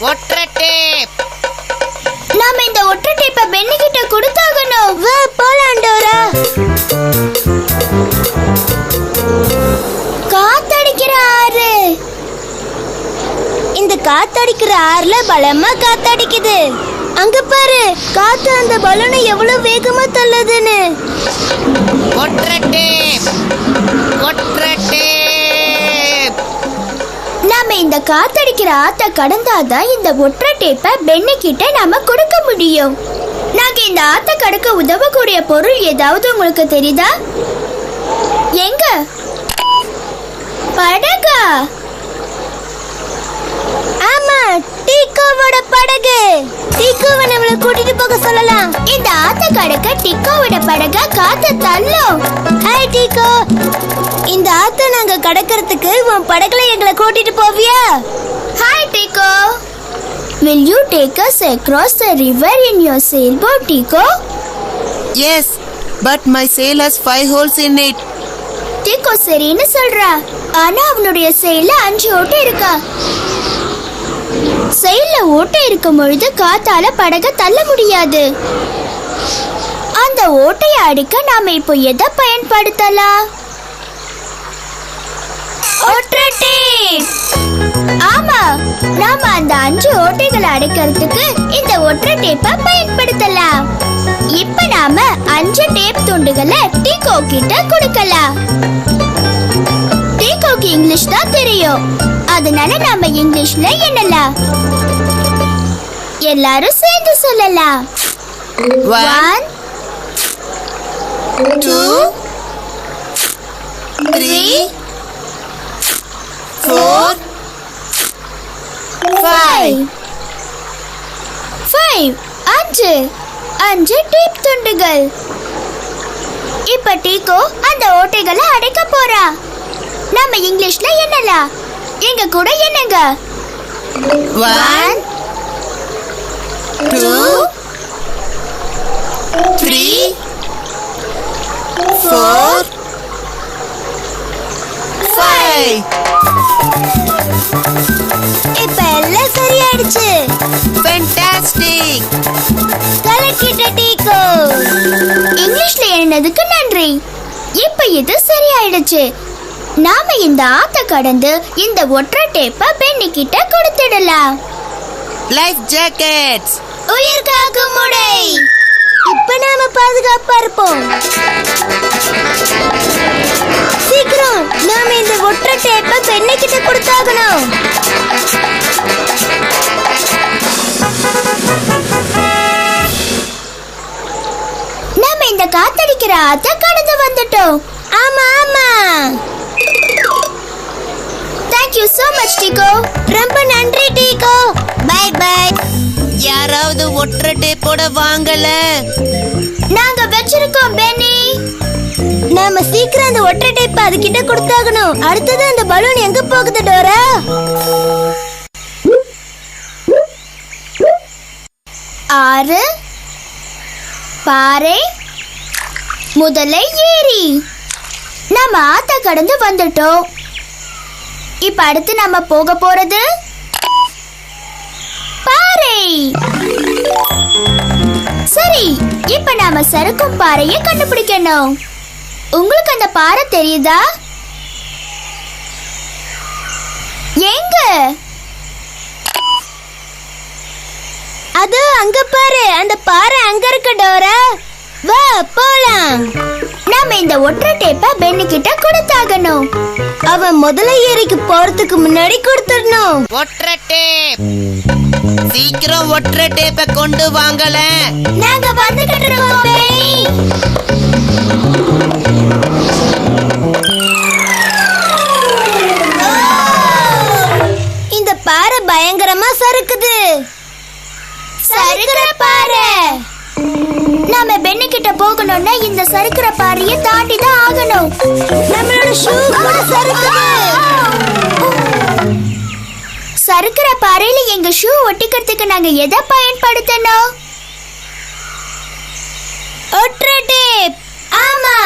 ஒற்றை டேப். நாம இந்த ஒற்றை டேப்பை பென்னி கிட்ட கொடுத்தாகணும். வா போலாம் டோரா. காத்தடிக்கிற ஆறு. இந்த காத்தடிக்கிற ஆறுல பலமா காத்தடிக்குது. அங்க பாரு, காத்து அந்த பலூனை எவ்வளவு வேகமா தள்ளுதுன்னு. ஒற்றை டேப், ஒற்றை டேப். நாம இந்த காத்தடிக்கிற ஆத்த கடந்தாதான் இந்த ஒற்றை டேப்பை பென்னி கிட்ட நாம கொடுக்க முடியும். நாங்க இந்த ஆத்த கடக்க உதவக்கூடிய பொருள் ஏதாவது உங்களுக்கு தெரியுதா? எங்க? படகா? ஆமா, டிக்கோவோட படகு. டிக்கோவை நம்மள கூட்டிட்டு போக சொல்லலாம். இந்த ஆத்த கடக்க டிக்கோவோட படக காத்து தள்ளும். ஹாய் டிக்கோ, இந்த ஆத்த நாங்க கடக்கிறதுக்கு உன் படகுல எங்களை கூட்டிட்டு போவியா? Hi டிக்கோ. Will you take us across the river in your sailboat, Tico? Yes, but my sail has 5 holes in it. Tico சரின்னு சொல்றா. ஆனா அவனுடைய செயல்ல 5 ஓட்டை இருக்கா. செயல்ல ஓட்டை இருக்கும் பொழுது காத்தால படக தள்ள முடியாது. அந்த ஓட்டையை அடிக்க நாம இப்போ எதை பயன்படுத்தலாம்? ஒற்றை டேப். ஆமா, நாம அந்த 5 ஓட்டைகளை அடைக்கிறதுக்கு இந்த ஒற்றை டேப்பை பயன்படுத்தலாம். இப்ப நாம 5 டேப் துண்டுகளை டீகோ கிட்ட கொடுக்கலாம். டீகோக்கு இங்கிலீஷ் தான் தெரியும், அதனால நாம இங்கிலீஷ்ல எண்ணலாம். எல்லாரும் சேர்ந்து சொல்லலாம். 1 2 3 4 5 5 டேப் துண்டுகள். இப்ப டீகோ அந்த ஓட்டைகளை அடைக்க போறா. நாம இங்கிலீஷ்ல எண்ணலாம். எங்க கூட எண்ணுங்க. 1 2 3 4 5. இப்ப எல்லாம் சரியாயிடுச்சு. Fantastic. கலக்கிட்ட டீகோ. இங்கிலீஷ்ல எழுதினதுக்கு நன்றி. இப்ப இது சரியாயிடுச்சு. நாம இந்த ஆத்த கடந்து இந்த ஒற்றை டேப்பை பென்னி கிட்ட கொடுத்துடலாம். Life jackets. உயிர் காக்கும் உடை. இப்ப நாம பாதுகாப்பா இருப்போம். சீக்கிரம் நாம இந்த ஒற்றை டேப்பை பென்னி கிட்ட கொடுத்தாகணும். நாம இந்த காத்தடிக்கிற ஆத்த கடந்து வந்துட்டோம். ஆமா ஆமா. Thank you so much, Tico. ரொம்ப நன்றி Tico. Bye bye. யாராவது ஒற்றை டேப்போட வாங்கல? நாங்க வெச்சிருக்கோம் பென்னி. நாம சீக்கிரம் அந்த ஒற்றை டேப்பை அதுகிட்ட கொடுத்தாகணும். அடுத்தது அந்த பலூன் எங்க போகுது டோரா? ஆறு, பாறை, முதலை, ஏரி. நாம ஆத்த கடந்து வந்துட்டோம். இப்ப அடுத்து நாம போக போறது பாறை. சரி, இப்ப நாம சறுக்கும் பாறையை கண்டுபிடிக்கணும். உங்களுக்கு அந்த பாறை தெரியுதா? எங்க? அது அங்க பாரு, அந்த பாறை அங்க இருக்கு டோரா. வா போலாம். நாம இந்த ஒற்றை டேப்பை பென்னி கிட்ட கொடுத்தாகணும். அவன் முதல்ல ஏரிக்கு போறதுக்கு முன்னாடி கொடுத்துடணும். ஒற்றை டேப், சீக்கிரம் ஒற்றை டேப்பை கொண்டு வாங்கல. நாங்க வந்துகிட்டு இருக்கோம் பென்னி. இந்த பாறை பயங்கரமா சறுக்குது. சறுக்குற பாறை. நாம பென்னி கிட்ட போகணும்னா இந்த சறுக்குற பாறையை தாண்டி தான் ஆகணும். நம்மளோட ஷூ கூட சறுக்குது. சறுக்குற பாறையில எங்க ஷூ ஒட்டிக்கிறதுக்கு நாங்க எதை பயன்படுத்தணும்? ஒற்றை டேப். ஆமா.